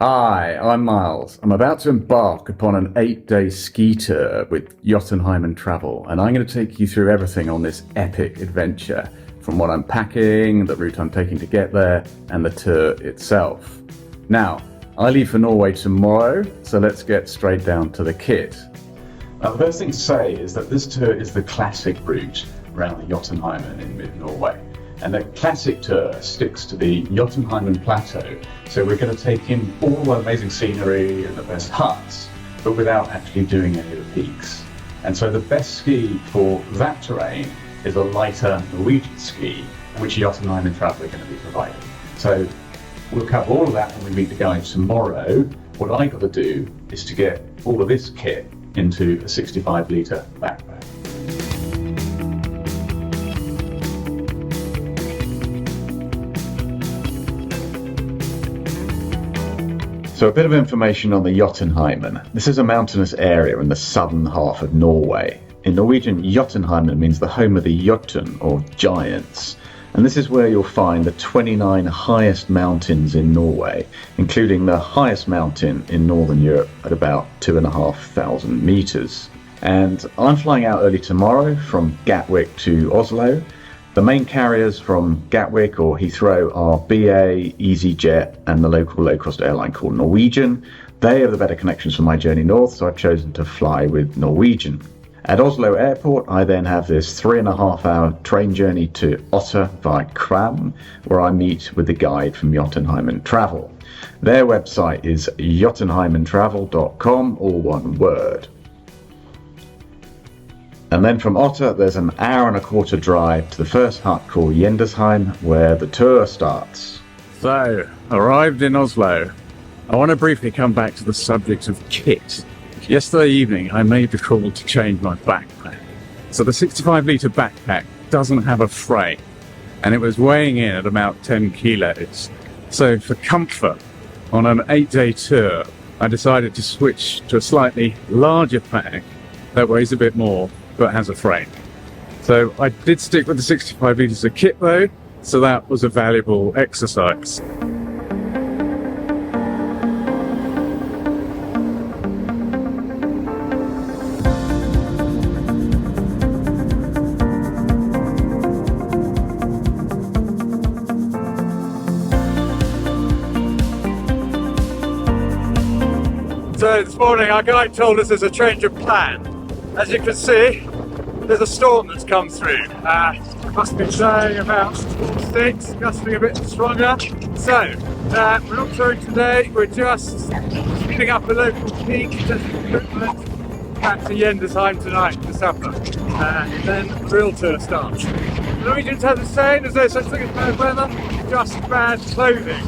Hi, I'm Miles. I'm about to embark upon an 8-day ski tour with Jotunheimen Travel, and I'm going to take you through everything on this epic adventure, from what I'm packing, the route I'm taking to get there, and the tour itself. Now, I leave for Norway tomorrow, so let's get straight down to the kit. Now, the first thing to say is that this tour is the classic route around the Jotunheimen in mid-Norway. And the classic tour sticks to the Jotunheimen Plateau, so we're going to take in all the amazing scenery and the best huts, but without actually doing any of the peaks. And so the best ski for that terrain is a lighter Norwegian ski, which Jotunheimen Travel are going to be providing. So we'll cover all of that when we meet the guys tomorrow. What I got to do is to get all of this kit into a 65-litre backpack. So a bit of information on the Jotunheimen. This is a mountainous area in the southern half of Norway. In Norwegian, Jotunheimen means the home of the Jotun, or giants. And this is where you'll find the 29 highest mountains in Norway, including the highest mountain in Northern Europe at about 2,500 meters. And I'm flying out early tomorrow from Gatwick to Oslo. The main carriers from Gatwick or Heathrow are BA, EasyJet, and the local low-cost airline called Norwegian. They have the better connections for my journey north, so I've chosen to fly with Norwegian. At Oslo Airport, I then have this 3.5-hour train journey to Otta via Kram, where I meet with the guide from Jotunheimen Travel. Their website is jotunheimentravel.com, all one word. And then from Otta, there's an 1.25-hour drive to the first hut called Glitterheim, where the tour starts. So, arrived in Oslo. I want to briefly come back to the subject of kit. Yesterday evening, I made the call to change my backpack. So the 65-litre backpack doesn't have a frame, and it was weighing in at about 10 kilos. So for comfort, on an 8-day tour, I decided to switch to a slightly larger pack that weighs a bit more, but has a frame. So I did stick with the 65 litres of kit though, so that was a valuable exercise. So this morning our guide told us there's a change of plan. As you can see, there's a storm that's come through. Must be saying about 4-6, gusting a bit stronger. So, we're not touring today, we're just speeding up a local peak, just equivalent back to Glitterheim tonight for supper. And then the real tour starts. The Norwegians have the saying, there's no such thing as bad weather, just bad clothing.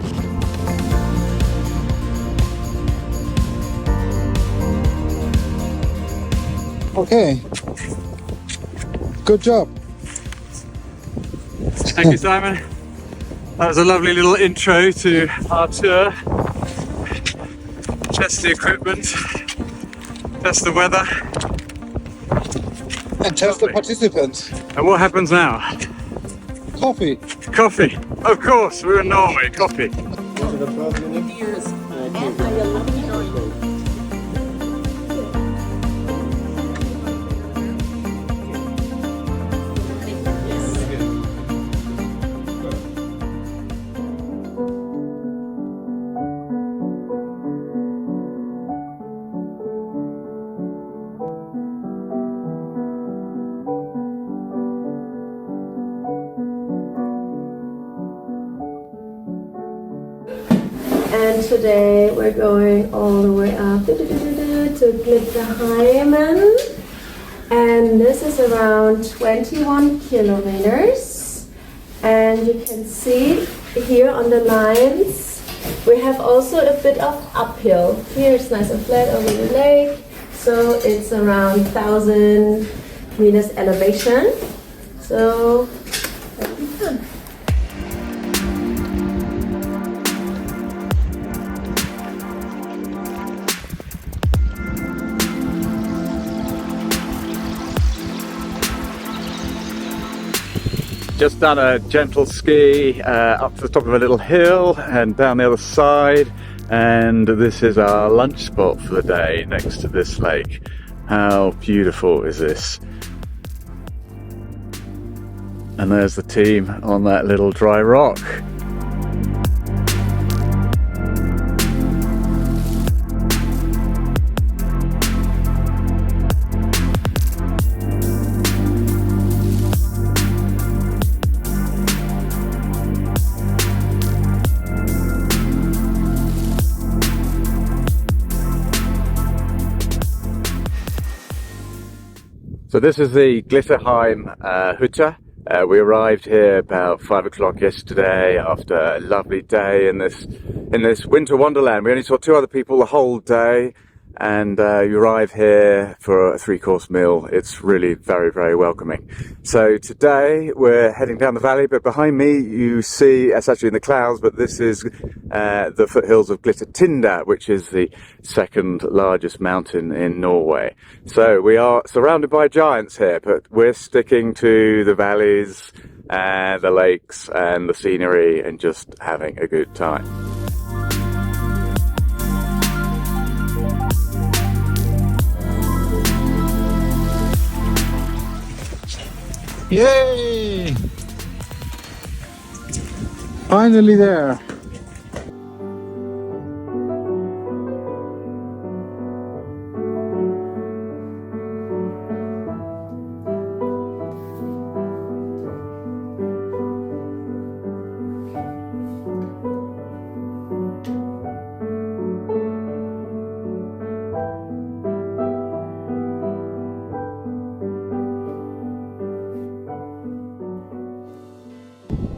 Okay, good job. Thank you, Simon. That was a lovely little intro to our tour. Test the equipment, test the weather. And test the participants. And what happens now? Coffee. Coffee. Of course, we're in Norway, coffee. And today we're going all the way up to Glitterheimen, and this is around 21 kilometers. And you can see here on the lines we have also a bit of uphill. Here it's nice and flat over the lake, so it's around 1,000 meters elevation. So that'll be fun. Just done a gentle ski up to the top of a little hill and down the other side, And this is our lunch spot for the day next to this lake. How beautiful is this? And there's the team on that little dry rock. So this is the Glitterheim Hütte. We arrived here about 5 o'clock yesterday after a lovely day in this winter wonderland. We only saw 2 other people the whole day, and you arrive here for a 3-course meal. It's really very, very welcoming. So today we're heading down the valley, but behind me you see, it's actually in the clouds, but this is the foothills of Glitterheim, which is the 2nd largest mountain in Norway. So we are surrounded by giants here, but we're sticking to the valleys and the lakes and the scenery and just having a good time. Yay! Finally there.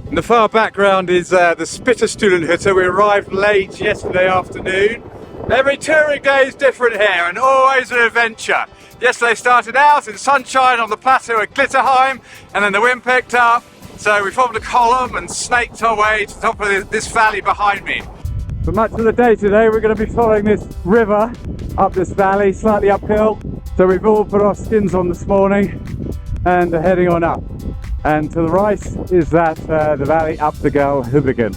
In the far background is the Spiterstulen Hütte. We arrived late yesterday afternoon. Every touring day is different here and always an adventure. Yesterday started out in sunshine on the plateau at Glitterheim, and then the wind picked up, so we formed a column and snaked our way to the top of this valley behind me. For much of the day today we're going to be following this river up this valley, slightly uphill. So we've all put our skins on this morning and are heading on up. And to the right is that the valley up the Glitterheim.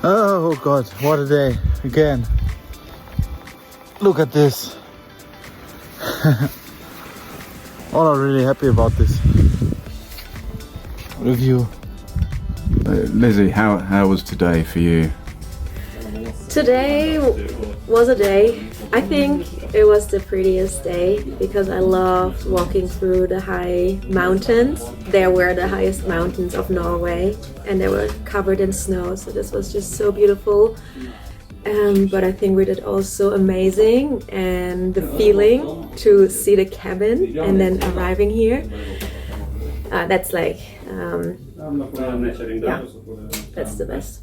Oh God, what a day again. Look at this. All are really happy about this review. Lizzie, how was today for you? Today was a day. I think it was the prettiest day because I loved walking through the high mountains. There were the highest mountains of Norway and they were covered in snow, so this was just so beautiful. But I think we did also amazing, and the feeling to see the cabin and then arriving here, that's like, yeah, that's the best.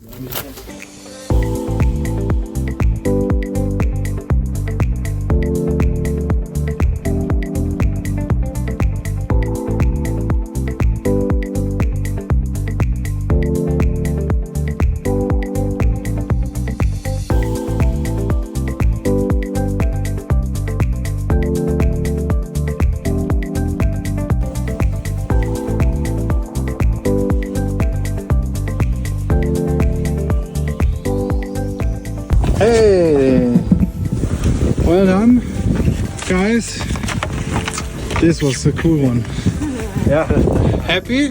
Hey, well done, guys. This was a cool one. Yeah. Happy?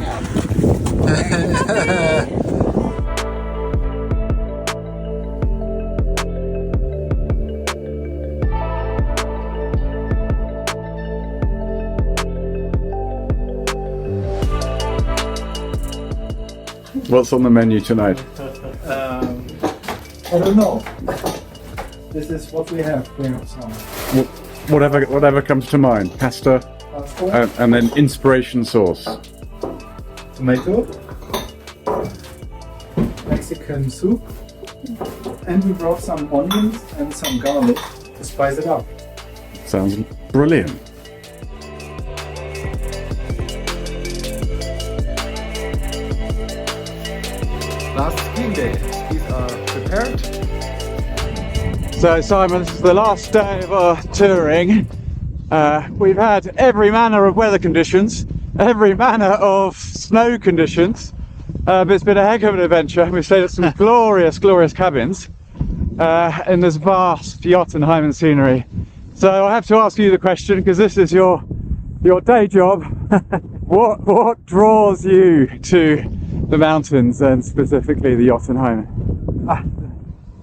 What's on the menu tonight? I don't know. This is what we have. We have some Whatever comes to mind. Pasta, pasta, and then inspiration sauce. tomato, Mexican soup, and we brought some onions and some garlic to spice it up. Sounds brilliant. last skiing day. These are prepared. So Simon, this is the last day of our touring. We've had every manner of weather conditions, every manner of snow conditions, but it's been a heck of an adventure. We've stayed at some glorious cabins in this vast Jotunheimen scenery. So I have to ask you the question, because this is your day job. What draws you to the mountains, and specifically the Jotunheimen?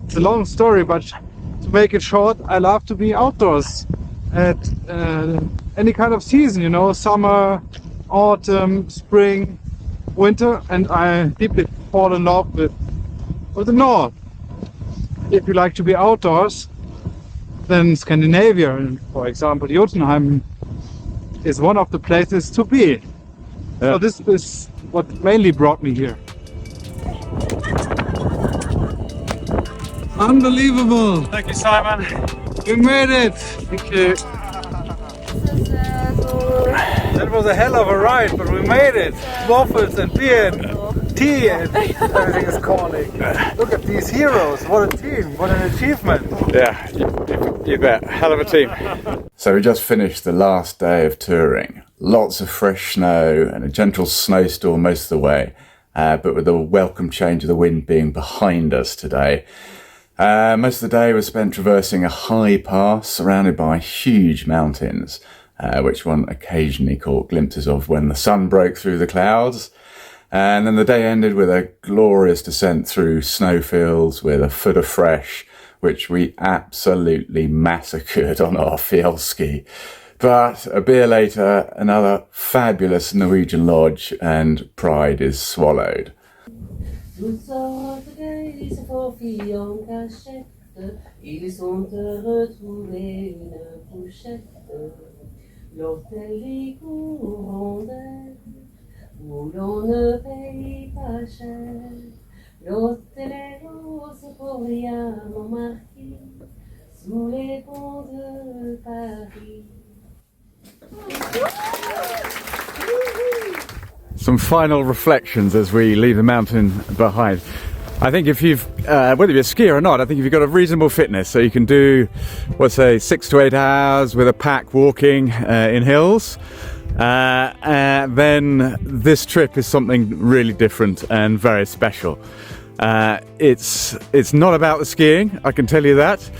It's a long story, but to make it short, I love to be outdoors at any kind of season, you know, summer, autumn, spring, winter, and I deeply fall in love with the north. If you like to be outdoors, then Scandinavia, and for example Jotunheimen, is one of the places to be. So this is what mainly brought me here. Unbelievable! Thank you, Simon. We made it! Thank you. That was a hell of a ride, but we made it! Waffles and beer and tea and everything is calling. Look at these heroes, what a team, what an achievement! Yeah, you bet. Hell of a team. So we just finished the last day of touring. Lots of fresh snow and a gentle snowstorm most of the way, but with a welcome change of the wind being behind us today. Most of the day was spent traversing a high pass surrounded by huge mountains, which one occasionally caught glimpses of when the sun broke through the clouds. And then the day ended with a glorious descent through snowfields with a foot of fresh, which we absolutely massacred on our field ski. But a beer later, another fabulous Norwegian lodge, and pride is swallowed. Toutes sortes d'œils pour filles en cachette, ils sont heureux de trouver une couchette. L'hôtel des Courondelles, où l'on ne paye pas cher. L'hôtel est rose pour rien Montmartre, sous les ponts de Paris. Some final reflections as we leave the mountain behind. I think if you've, whether you're a skier or not, I think if you've got a reasonable fitness, so you can do, let's say, 6 to 8 hours with a pack walking in hills, then this trip is something really different and very special. It's not about the skiing, I can tell you that.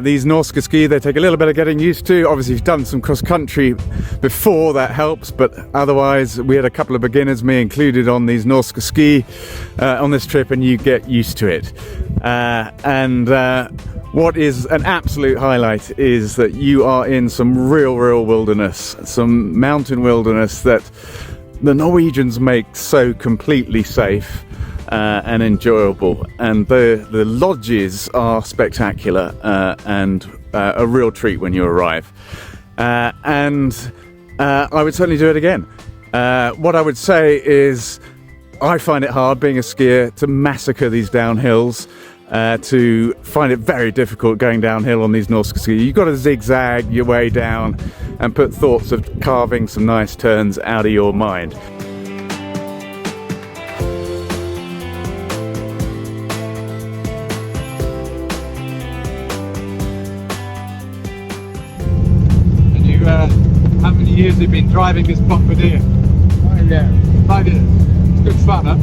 These Norske ski, they take a little bit of getting used to. Obviously, if you've done some cross-country before, that helps, but otherwise we had a couple of beginners, me included, on these Norske ski on this trip, and you get used to it. What is an absolute highlight is that you are in some real wilderness, some mountain wilderness that the Norwegians make so completely safe and enjoyable, and the lodges are spectacular and a real treat when you arrive, and I would certainly do it again. What I would say is I find it hard, being a skier, to massacre these downhills, to find it very difficult going downhill on these Norske ski. You've got to zigzag your way down and put thoughts of carving some nice turns out of your mind. How many years have you been driving this bombardier? 5 years. 5 years. It's good fun, huh?